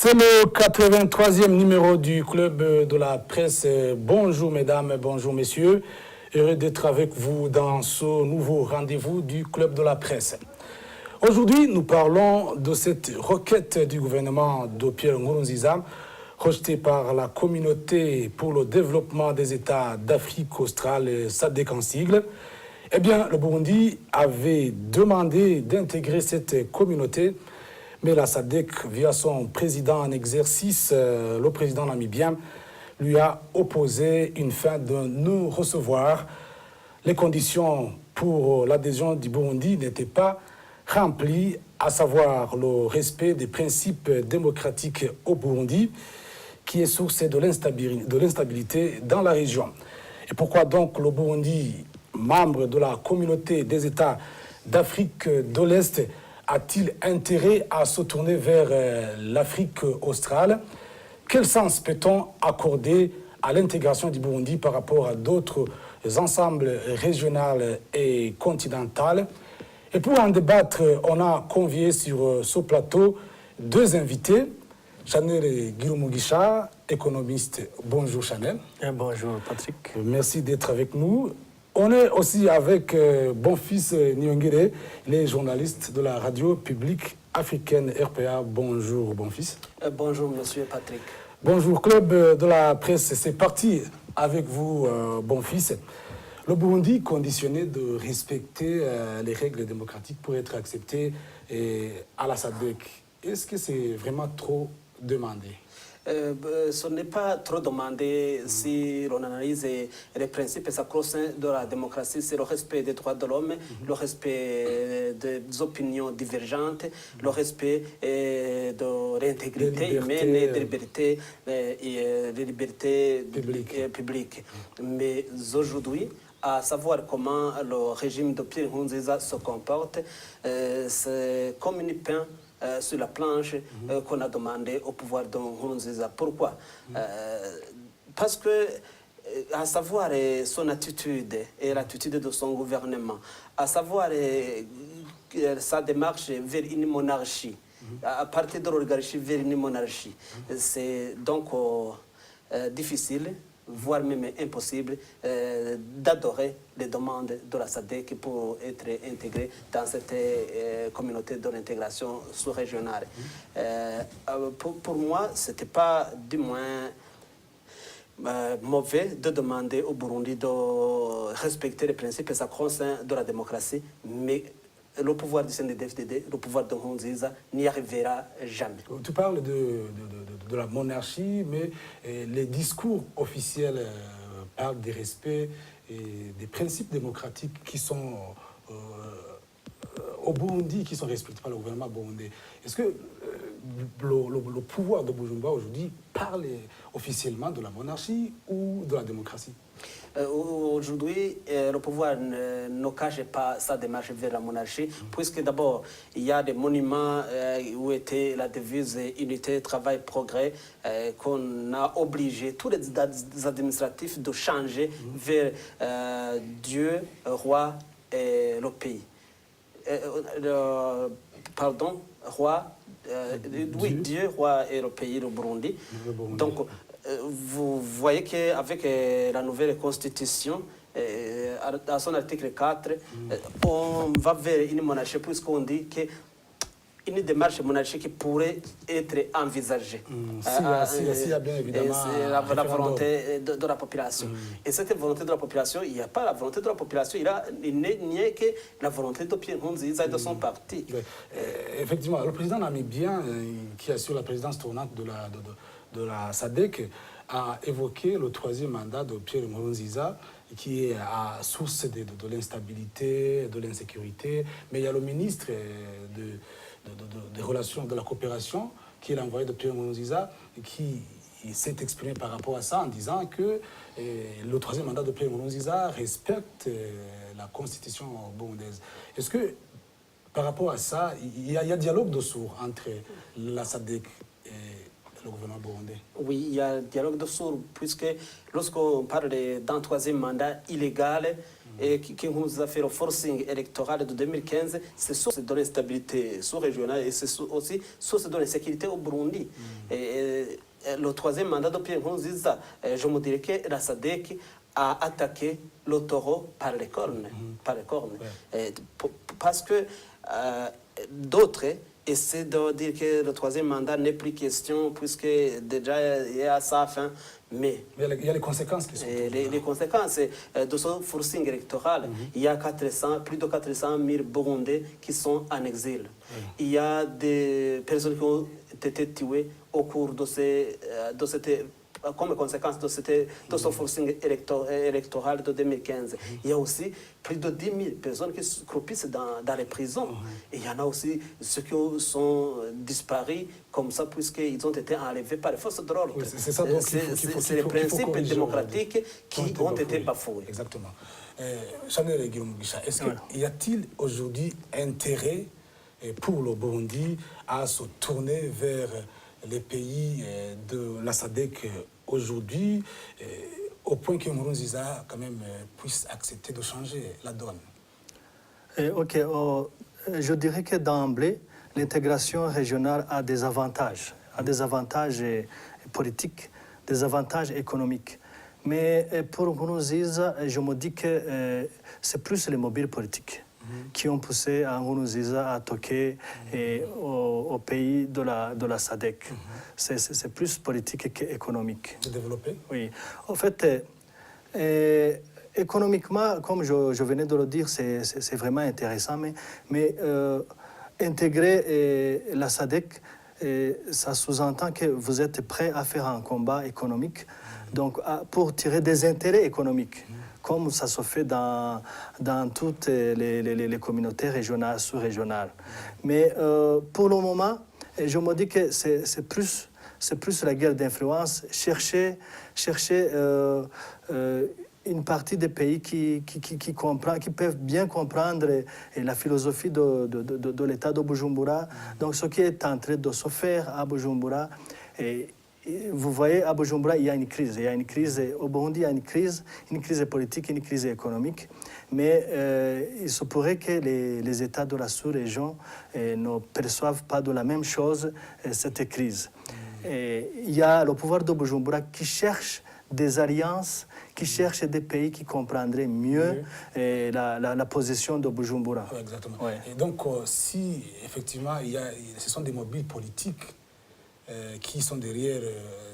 C'est le 83e numéro du Club de la Presse. Bonjour mesdames, bonjour messieurs. Heureux d'être avec vous dans ce nouveau rendez-vous du Club de la Presse. Aujourd'hui, nous parlons de cette requête du gouvernement de Pierre Nkurunziza, rejetée par la Communauté pour le développement des États d'Afrique australe, SADC en sigle. Eh bien, le Burundi avait demandé d'intégrer cette communauté, mais la SADC, via son président en exercice, le président namibien, lui a opposé une fin de non-recevoir. Les conditions pour l'adhésion du Burundi n'étaient pas remplies, à savoir le respect des principes démocratiques au Burundi, qui est source de l'instabilité dans la région. Et pourquoi donc le Burundi, membre de la communauté des États d'Afrique de l'Est, a-t-il intérêt à se tourner vers l'Afrique australe? Quel sens peut-on accorder à l'intégration du Burundi par rapport à d'autres ensembles régionaux et continentaux? Et pour en débattre, on a convié sur ce plateau deux invités. Chanel Girumugisha, économiste. Bonjour Chanel. Bonjour Patrick. Merci d'être avec nous. On est aussi avec Bonfils Nyongere, il est journaliste de la radio publique africaine RPA. Bonjour Bonfils. Bonjour Monsieur Patrick. Bonjour Club de la Presse, c'est parti avec vous Bonfils. Le Burundi conditionné de respecter les règles démocratiques pour être accepté à la SADC. Est-ce que c'est vraiment trop demandé? Ce n'est pas trop demandé si l'on analyse les principes sacro-saints de la démocratie, c'est le respect des droits de l'homme, le respect des opinions divergentes, le respect de l'intégrité humaine et des libertés publiques. Mais aujourd'hui, à savoir comment le régime de Pierre Nkurunziza se comporte, c'est comme une pain sur la planche qu'on a demandé au pouvoir de Nkurunziza. Pourquoi? Parce que, à savoir son attitude et l'attitude de son gouvernement, à savoir sa démarche vers une monarchie, à partir de l'oligarchie vers une monarchie, c'est donc difficile, voire même impossible, d'adorer les demandes de la SADC pour être intégré dans cette communauté de l'intégration sous-régionale. Pour moi, ce n'était pas du moins mauvais de demander au Burundi de respecter les principes sacro-saints de la démocratie, mais le pouvoir du CNDD-FDD, le pouvoir de Nkurunziza n'y arrivera jamais. Tu parles de la monarchie, mais les discours officiels parlent des respects et des principes démocratiques qui sont au Burundi, qui sont respectés par le gouvernement burundais. Est-ce que le pouvoir de Bujumbura aujourd'hui parle officiellement de la monarchie ou de la démocratie? Aujourd'hui, le pouvoir ne cache pas sa démarche vers la monarchie, puisque d'abord, il y a des monuments où était la devise unité, travail, progrès, qu'on a obligé tous les administratifs de changer vers Dieu, roi et le pays. Pardon, roi, oui, Dieu, roi et le pays, le Burundi. Donc, vous voyez qu'avec la nouvelle constitution, à son article 4, on va vers une monarchie, puisqu'on dit qu'une démarche monarchique pourrait être envisagée. S'il y a bien évidemment la volonté de la population. Et cette volonté de la population, il n'y a pas la volonté de la population, il n'y a que la volonté de Pierre Nkurunziza et de son parti. Effectivement, le président namibien, qui assure la présidence tournante de la SADC, a évoqué le troisième mandat de Pierre Nkurunziza, qui est à source de l'instabilité, de l'insécurité. Mais il y a le ministre des Relations, de la Coopération, qui est l'envoyé de Pierre Nkurunziza, qui s'est exprimé par rapport à ça en disant que le troisième mandat de Pierre Nkurunziza respecte la constitution burundaise. Est-ce que, par rapport à ça, il y a dialogue de sourds entre la SADC et le gouvernement burundais? Oui, il y a un dialogue de sourds, puisque lorsqu'on parle d'un troisième mandat illégal, et qui nous a fait le forcing électoral de 2015, c'est source de l'instabilité sous-régionale et c'est aussi source de l'insécurité au Burundi. Et le troisième mandat de Pierre Nkurunziza, je me dirais que la SADC a attaqué le taureau par les cornes. Parce que d'autres essaient de dire que le troisième mandat n'est plus question, puisque déjà il y a sa fin. Mais il y a les conséquences qui sont les conséquences de ce forcing électoral. Il y a plus de 400 000 Burundais qui sont en exil. Il y a des personnes qui ont été tuées au cours de cette comme conséquence de ce forcing électoral de 2015. Il y a aussi plus de 10 000 personnes qui croupissent dans les prisons. Et il y en a aussi ceux qui sont disparus comme ça, puisqu'ils ont été enlevés par les forces de l'ordre. Oui, c'est ça, donc c'est les principes démocratiques qui ont été bafoués. Exactement. Chanel Guillaume Guicha, est-ce qu'il y a-t-il aujourd'hui intérêt pour le Burundi à se tourner vers les pays de la SADC aujourd'hui, au point que Nkurunziza quand même puisse accepter de changer la donne? Je dirais que d'emblée, l'intégration régionale a des avantages politiques, des avantages économiques. Mais pour Nkurunziza, je me dis que c'est plus les mobiles politiques qui ont poussé Nkurunziza à toquer au pays de la SADC. C'est plus politique qu'économique. De développer? Oui. En fait, économiquement, comme je venais de le dire, c'est vraiment intéressant, mais intégrer la SADC, ça sous-entend que vous êtes prêt à faire un combat économique, donc pour tirer des intérêts économiques, comme ça se fait dans toutes les communautés régionales, sous-régionales. Mais pour le moment, je me dis que c'est plus la guerre d'influence, chercher une partie des pays qui peuvent bien comprendre la philosophie de l'État de Bujumbura. Donc ce qui est en train de se faire à Bujumbura, vous voyez, à Bujumbura, il y a une crise. Au Burundi, il y a une crise politique, une crise économique. Mais il se pourrait que les États de la sous-région ne perçoivent pas de la même chose cette crise. Il y a le pouvoir de Bujumbura qui cherche des alliances, qui cherchent des pays qui comprendraient mieux la position de Bujumbura. Oui, exactement. Ouais. Et donc, si effectivement, ce sont des mobiles politiques qui sont derrière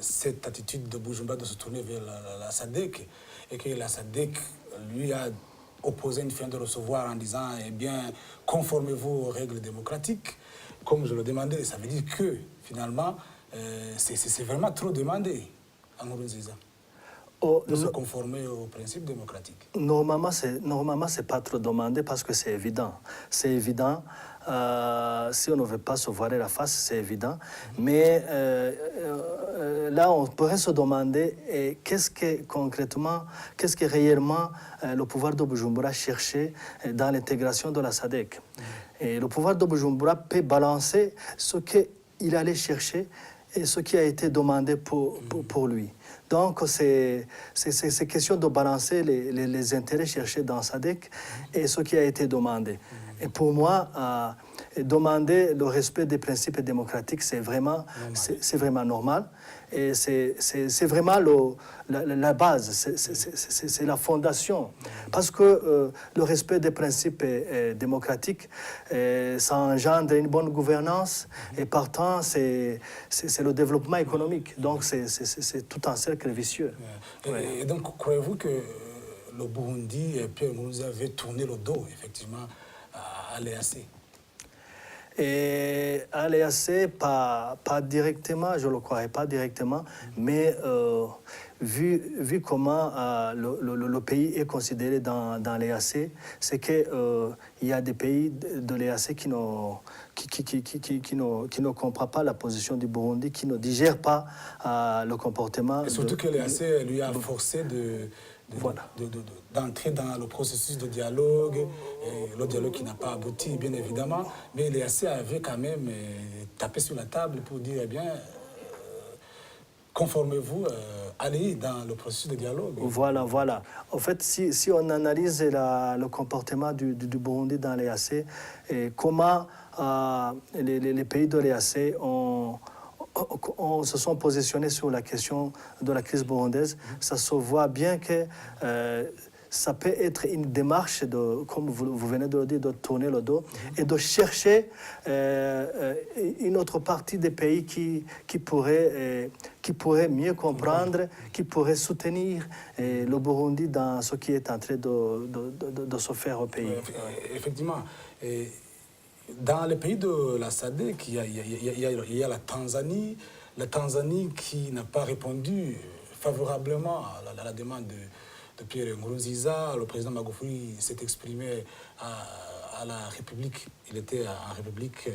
cette attitude de Bujumbura de se tourner vers la SADC, et que la SADC lui a opposé une fin de recevoir en disant « Eh bien, conformez-vous aux règles démocratiques », comme je le demandais, ça veut dire que, finalement, c'est vraiment trop demandé à Nkurunziza de se conformer aux principes démocratiques. Normalement, c'est pas trop demandé parce que c'est évident. C'est évident. Si on ne veut pas se voiler la face, c'est évident. Mais là, on pourrait se demander qu'est-ce que réellement le pouvoir de Bujumbura cherchait dans l'intégration de la SADC. Et le pouvoir de Bujumbura peut balancer ce qu'il allait chercher et ce qui a été demandé pour lui. Donc, c'est question de balancer les intérêts cherchés dans SADC et ce qui a été demandé. Et pour moi, demander le respect des principes démocratiques, c'est vraiment normal. Et c'est vraiment la base, c'est la fondation. Parce que le respect des principes démocratiques, ça engendre une bonne gouvernance et partant, c'est le développement économique. Donc, c'est tout un cercle vicieux. Et donc, croyez-vous que le Burundi, Pierre Nkurunziza avait tourné le dos, effectivement, à l'EAC? Et à l'EAC, pas directement, je ne le croirais pas directement, mais vu comment le pays est considéré dans l'EAC, c'est qu'il y a des pays de l'EAC qui ne comprennent pas la position du Burundi, qui ne digèrent pas le comportement. Et surtout que l'EAC lui a forcé d'entrer dans le processus de dialogue, et le dialogue qui n'a pas abouti, bien évidemment, mais l'EAC avait quand même tapé sur la table pour dire, eh bien, conformez-vous, allez dans le processus de dialogue. Voilà, voilà. En fait, si on analyse le comportement du Burundi dans l'EAC, et comment les pays de l'EAC se sont positionnés sur la question de la crise burundaise, ça se voit bien que ça peut être une démarche, comme vous venez de le dire, de tourner le dos et de chercher une autre partie des pays qui pourrait mieux comprendre, qui pourrait soutenir le Burundi dans ce qui est en train de se faire au pays. Effectivement. Dans les pays de la SADC, il y a la Tanzanie qui n'a pas répondu favorablement à la demande de Pierre Nkurunziza. Le président Magufuli s'est exprimé à la République, il était en République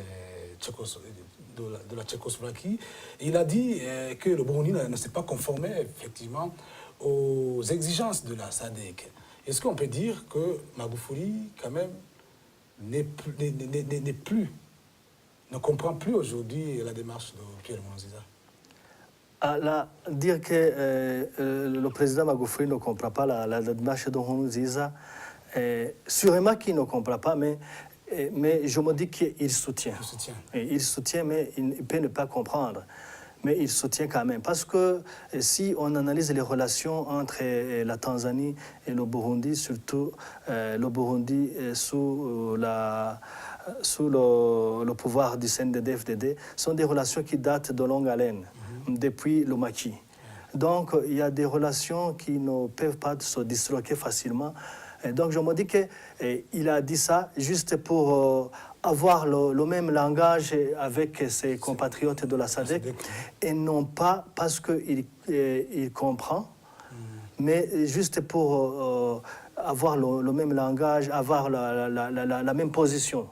de la Tchécoslovaquie. Il a dit que le Burundi ne s'est pas conformé effectivement aux exigences de la SADC. Est-ce qu'on peut dire que Magufuli, quand même, ne comprend plus aujourd'hui la démarche de Pierre Nkurunziza? Dire que le président Magufuli ne comprend pas la démarche de Nkurunziza, sûrement qu'il ne comprend pas, mais je me dis qu'il soutient. Il soutient, mais il peut ne pas comprendre. Mais il soutient quand même. Parce que si on analyse les relations entre la Tanzanie et le Burundi, surtout le Burundi sous le pouvoir du CNDD-FDD, sont des relations qui datent de longue haleine, depuis le maquis. Donc il y a des relations qui ne peuvent pas se disloquer facilement. Et donc je me dis qu'il a dit ça juste pour avoir le même langage avec ses compatriotes de la SADC et non pas parce qu'il comprend, mais juste pour avoir le même langage, avoir la même position.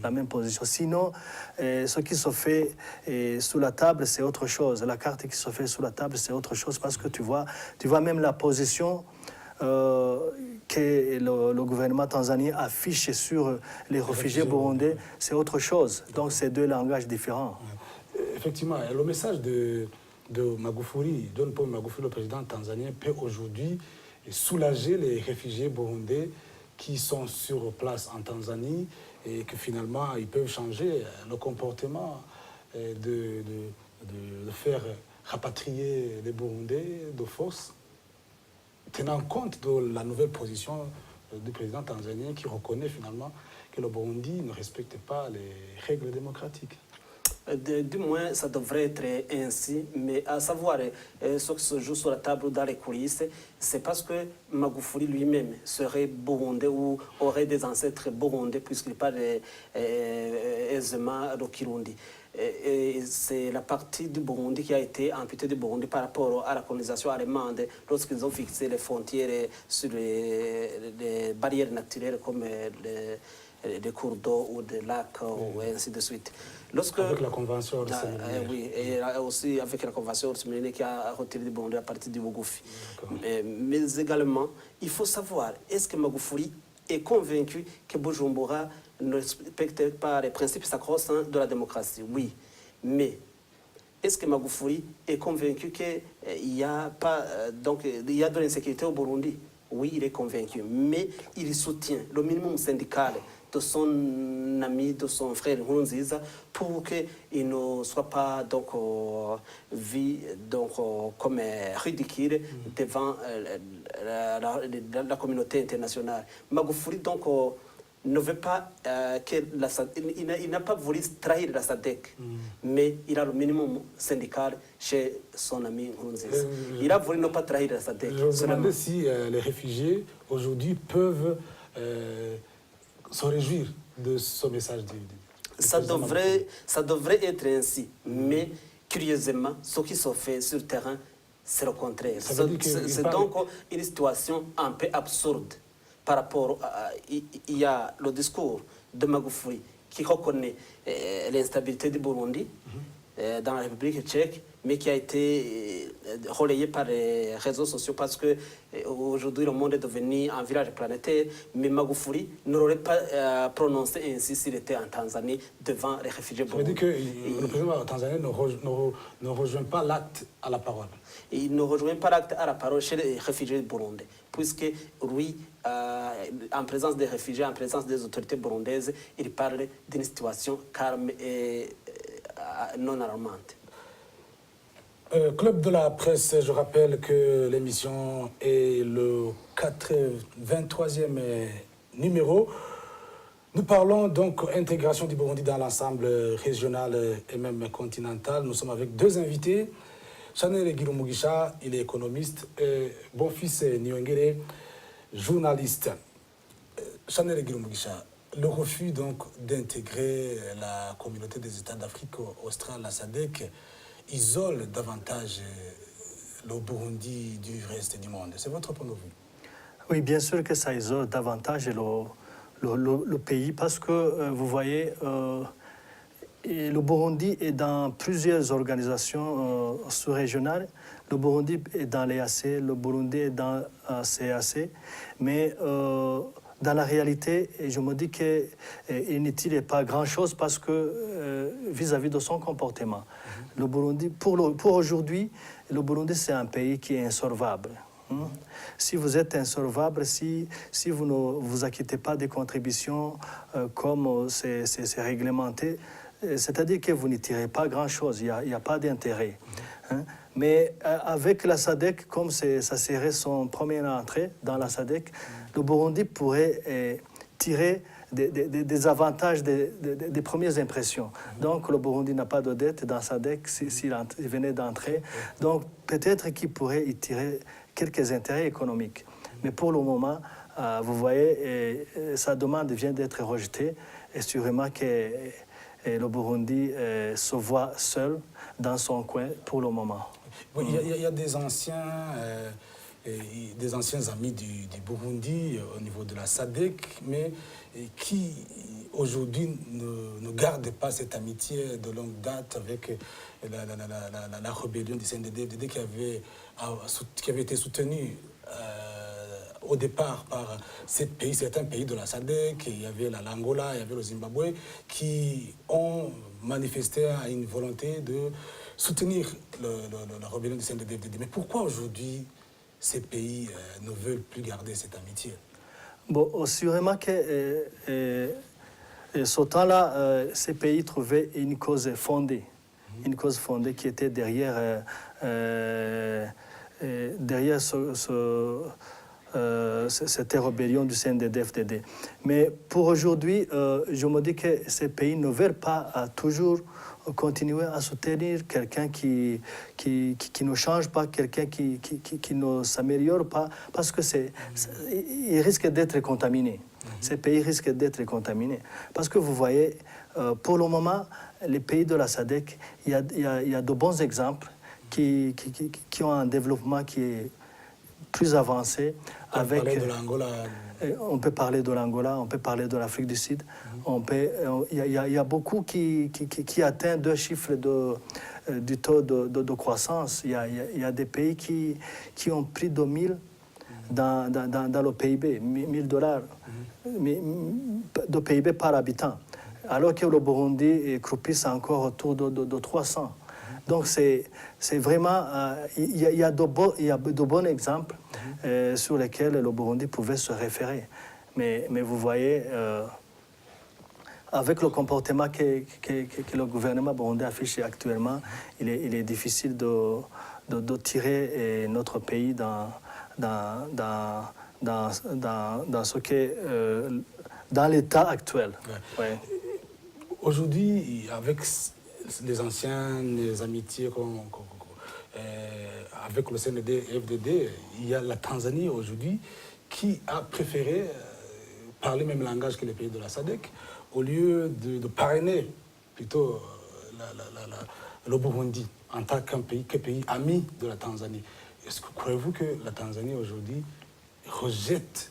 La même position. Sinon, ce qui se fait sous la table, c'est autre chose. La carte qui se fait sous la table, c'est autre chose parce que tu vois même la position que le gouvernement tanzanien affiche sur les réfugiés burundais, c'est autre chose. Donc, c'est deux langages différents. Effectivement, le message de Magufuli, John Paul Magufuli, le président tanzanien, peut aujourd'hui soulager les réfugiés burundais qui sont sur place en Tanzanie et que finalement, ils peuvent changer le comportement de faire rapatrier les Burundais de force, tenant compte de la nouvelle position du président tanzanien qui reconnaît finalement que le Burundi ne respecte pas les règles démocratiques. Du moins, ça devrait être ainsi, mais à savoir ce qui se joue sur la table dans les coulisses, c'est parce que Magufuli lui-même serait burundais ou aurait des ancêtres burundais puisqu'il parle aisément le Kirundi. C'est la partie du Burundi qui a été amputée du Burundi par rapport à la colonisation allemande lorsqu'ils ont fixé les frontières sur les barrières naturelles comme des cours d'eau ou des lacs ou ainsi de suite. Avec la convention oui, et aussi avec la convention qui a retiré du Burundi à partir du Bougoufi. Mais également, il faut savoir, est-ce que Magufuli est convaincu que Bujumbura ne respecte pas les principes sacro-saints de la démocratie? Oui, mais est-ce que Magufuli est convaincu qu'il y a de l'insécurité au Burundi? Oui, il est convaincu, mais il soutient le minimum syndical de son ami, de son frère Nkurunziza, pour qu'il ne soit pas vu comme ridicule devant la communauté internationale. Magufuli ne veut pas il n'a pas voulu trahir la SADC, mais il a le minimum syndical chez son ami Nkurunziza. Il a voulu ne pas trahir la SADC. Je me demandais si les réfugiés aujourd'hui peuvent se réjouir de ce message du ça devrait être ainsi, mais curieusement, ce qui se fait sur le terrain, c'est le contraire. C'est donc une situation un peu absurde par rapport à... Il y a le discours de Magufuli qui reconnaît l'instabilité du Burundi dans la République tchèque, mais qui a été relayé par les réseaux sociaux parce que aujourd'hui le monde est devenu un village planétaire. Mais Magufuli n'aurait pas prononcé ainsi s'il était en Tanzanie devant les réfugiés burundais. Ça veut dire que le président tanzanien ne rejoint pas l'acte à la parole. Il ne rejoint pas l'acte à la parole chez les réfugiés burundais, puisque lui, en présence des réfugiés, en présence des autorités burundaises, il parle d'une situation calme et non alarmante. Club de la presse, je rappelle que l'émission est le 23e numéro. Nous parlons donc intégration du Burundi dans l'ensemble régional et même continental. Nous sommes avec deux invités. Chanel Girumugisha, il est économiste, et Bonfils Niongere, journaliste. Chanel Girumugisha, le refus donc d'intégrer la communauté des États d'Afrique australe, la SADC, isole davantage le Burundi du reste du monde. C'est votre point de vue? Oui, bien sûr que ça isole davantage le pays parce que, vous voyez, et le Burundi est dans plusieurs organisations sous-régionales. Le Burundi est dans l'EAC, le Burundi est dans CAC, mais dans la réalité, je me dis qu'il ne tire pas grand-chose parce que vis-à-vis de son comportement. Le Burundi, pour aujourd'hui, le Burundi, c'est un pays qui est insolvable. Si vous êtes insolvable, si vous ne vous acquittez pas des contributions comme c'est réglementé, c'est-à-dire que vous n'y tirez pas grand-chose, il n'y a pas d'intérêt. Mais avec la SADC, comme ça serait son première entrée dans la SADC, le Burundi pourrait tirer des avantages des premières impressions. Donc le Burundi n'a pas de dette dans sa SADC s'il venait d'entrer. Donc peut-être qu'il pourrait y tirer quelques intérêts économiques. Mais pour le moment, vous voyez, sa demande vient d'être rejetée. Et sûrement que le Burundi se voit seul dans son coin pour le moment. Oui, il y a des anciens amis du Burundi au niveau de la SADC, mais qui aujourd'hui ne gardent pas cette amitié de longue date avec la rébellion du CNDD-FDD qui avait été soutenue au départ par certains pays de la SADC. Il y avait l'Angola, il y avait le Zimbabwe, qui ont manifesté à une volonté de soutenir la rébellion du CNDD-FDD. Mais pourquoi aujourd'hui ces pays ne veulent plus garder cette amitié? Bon, sûrement que ce temps-là, ces pays trouvaient une cause fondée. Une cause fondée qui était derrière cette rébellion du CNDD-FDD. Mais pour aujourd'hui, je me dis que ces pays ne veulent pas toujours continuer à soutenir quelqu'un qui ne change pas, quelqu'un qui ne s'améliore pas, parce que il risque d'être contaminé. Ces pays risquent d'être contaminés. Parce que vous voyez, pour le moment, les pays de la SADC, il y a de bons exemples qui ont un développement qui est plus avancé. On peut parler de l'Angola. On peut parler de l'Angola, on peut parler de l'Afrique du Sud. Il y a beaucoup qui atteignent 2 chiffres du taux de croissance. Il y a des pays qui ont pris de 1000 dans le PIB, $1000 de PIB par habitant, alors que le Burundi croupisse encore autour de 300. Donc c'est vraiment, il y a de bons exemples sur lesquels le Burundi pouvait se référer. Mais vous voyez, avec le comportement que le gouvernement burundais affiche actuellement, il est difficile de tirer notre pays dans l'état actuel. Ouais. Ouais. Aujourd'hui, avec les anciennes amitiés avec le CNDD-FDD, il y a la Tanzanie aujourd'hui qui a préféré parler le même langage que les pays de la SADC au lieu de parrainer plutôt le Burundi en tant qu'un pays ami de la Tanzanie. Est-ce que croyez-vous que la Tanzanie aujourd'hui rejette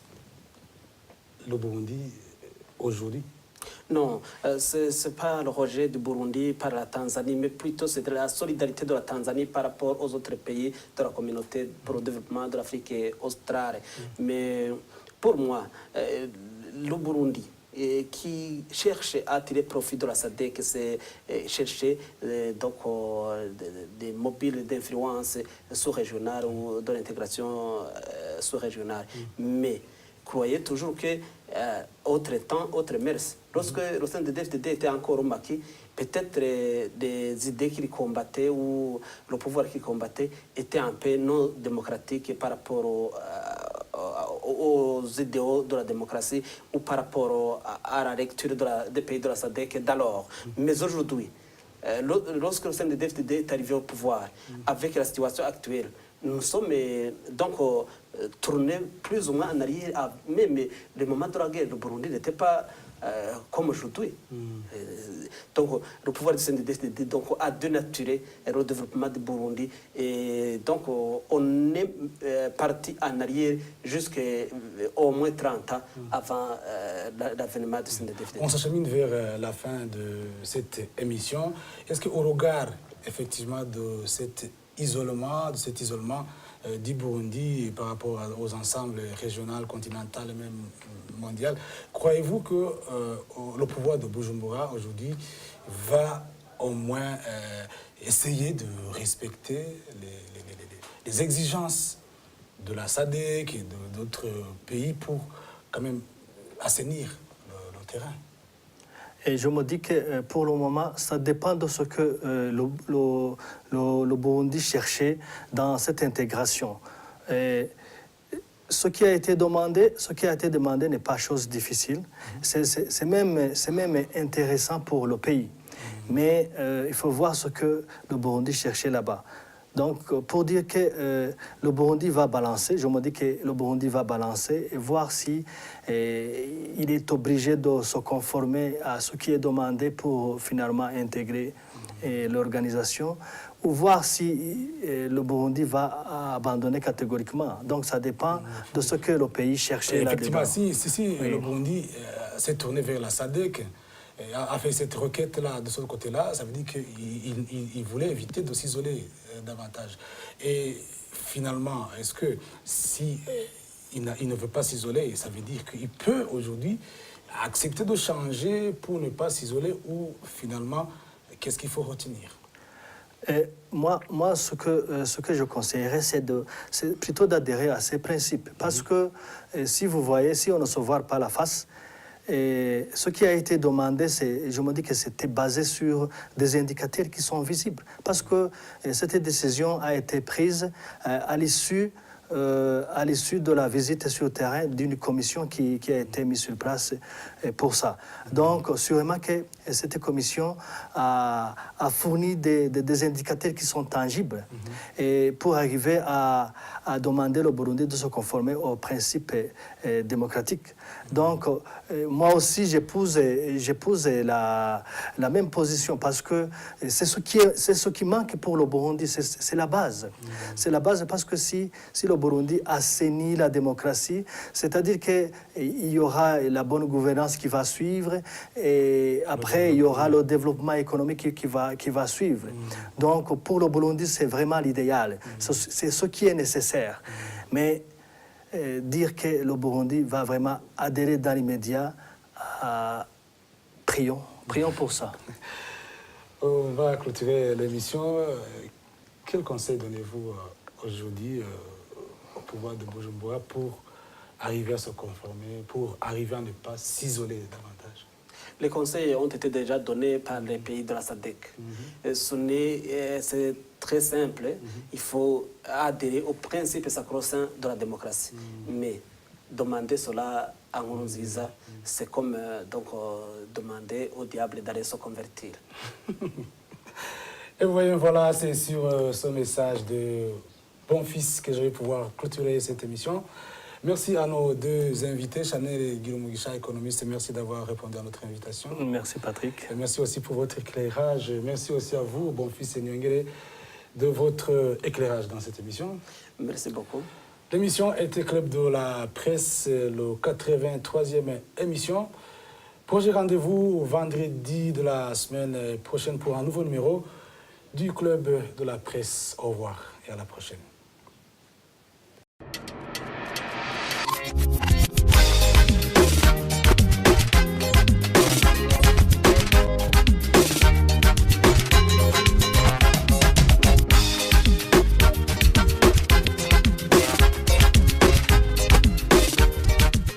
le Burundi aujourd'hui? Non, ce n'est pas le rejet du Burundi par la Tanzanie, mais plutôt c'est de la solidarité de la Tanzanie par rapport aux autres pays de la communauté pour le développement de l'Afrique australe. Mais pour moi, le Burundi, qui cherche à tirer profit de la SADC, c'est chercher donc des mobiles d'influence sous-régionale ou de l'intégration sous-régionale. Mais croyez toujours que autre temps, autre mœurs. Lorsque le sein de DFDD était encore au maquis, peut-être des idées qu'il combattait ou le pouvoir qu'il combattait était un peu non démocratique par rapport aux idéaux de la démocratie ou par rapport à la lecture des pays de la SADC d'alors. Mais aujourd'hui, lorsque le sein de DFDD est arrivé au pouvoir, avec la situation actuelle, nous sommes donc tournés plus ou moins en arrière. Même le moment de la guerre, le Burundi n'était pas comme aujourd'hui. Donc le pouvoir du CNDD a dénaturé le développement du Burundi. Et donc on est parti en arrière jusqu'à au moins 30 ans avant l'avènement du CNDD. On s'achemine vers la fin de cette émission. Est-ce qu'au regard effectivement de cet isolement du Burundi par rapport aux ensembles régionaux, continentaux et même mondial, croyez-vous que le pouvoir de Bujumbura aujourd'hui va au moins essayer de respecter les exigences de la SADC et d'autres pays pour quand même assainir le terrain? Et je me dis que pour le moment, ça dépend de ce que le Burundi cherchait dans cette intégration. Et ce qui a été demandé n'est pas chose difficile. C'est même intéressant pour le pays. Mais il faut voir ce que le Burundi cherchait là-bas. Donc, pour dire que le Burundi va balancer, je me dis que le Burundi va balancer et voir si il est obligé de se conformer à ce qui est demandé pour finalement intégrer l'organisation, ou voir si le Burundi va abandonner catégoriquement. Donc, ça dépend de ce que le pays cherchait là-dedans. Effectivement, si oui. Le Burundi s'est tourné vers la SADC, a fait cette requête-là de ce côté-là, ça veut dire qu'il voulait éviter de s'isoler davantage. Et finalement, est-ce que si il ne veut pas s'isoler, ça veut dire qu'il peut aujourd'hui accepter de changer pour ne pas s'isoler, ou finalement, qu'est-ce qu'il faut retenir? Moi, ce que je conseillerais, c'est plutôt d'adhérer à ces principes. Parce que si vous voyez, si on ne se voit pas la face, et ce qui a été demandé, je me dis que c'était basé sur des indicateurs qui sont visibles. Parce que cette décision a été prise à l'issue de la visite sur le terrain d'une commission qui a été mise sur place pour ça. Donc, sûrement que cette commission a fourni des indicateurs qui sont tangibles et pour arriver à demander au Burundi de se conformer aux principes démocratiques. Donc, moi aussi, j'épouse la même position parce que c'est ce qui manque pour le Burundi, c'est la base. C'est la base parce que si le Burundi assainit la démocratie, c'est-à-dire qu'il y aura la bonne gouvernance qui va suivre et après, il y aura le développement économique qui va suivre. Donc, pour le Burundi, c'est vraiment l'idéal. C'est ce qui est nécessaire. Mais dire que le Burundi va vraiment adhérer dans l'immédiat, prions pour ça. On va clôturer l'émission. Quel conseil donnez-vous aujourd'hui au pouvoir de Bujumbura pour arriver à se conformer, pour arriver à ne pas s'isoler davantage? Les conseils ont été déjà donnés par les pays de la SADC. C'est très simple. Il faut adhérer aux principes sacro-saints de la démocratie. Mais demander cela à Nkurunziza, c'est comme demander au diable d'aller se convertir. Et voyons, voilà, c'est sur ce message de bon fils que je vais pouvoir clôturer cette émission. Merci à nos deux invités, Chanel et Guillaume Mugisha, économistes. Merci d'avoir répondu à notre invitation. Merci Patrick. Et merci aussi pour votre éclairage. Merci aussi à vous, bon fils et Nyongere, de votre éclairage dans cette émission. Merci beaucoup. L'émission était Club de la Presse, le 83e émission. Prochain rendez-vous vendredi de la semaine prochaine pour un nouveau numéro du Club de la Presse. Au revoir et à la prochaine.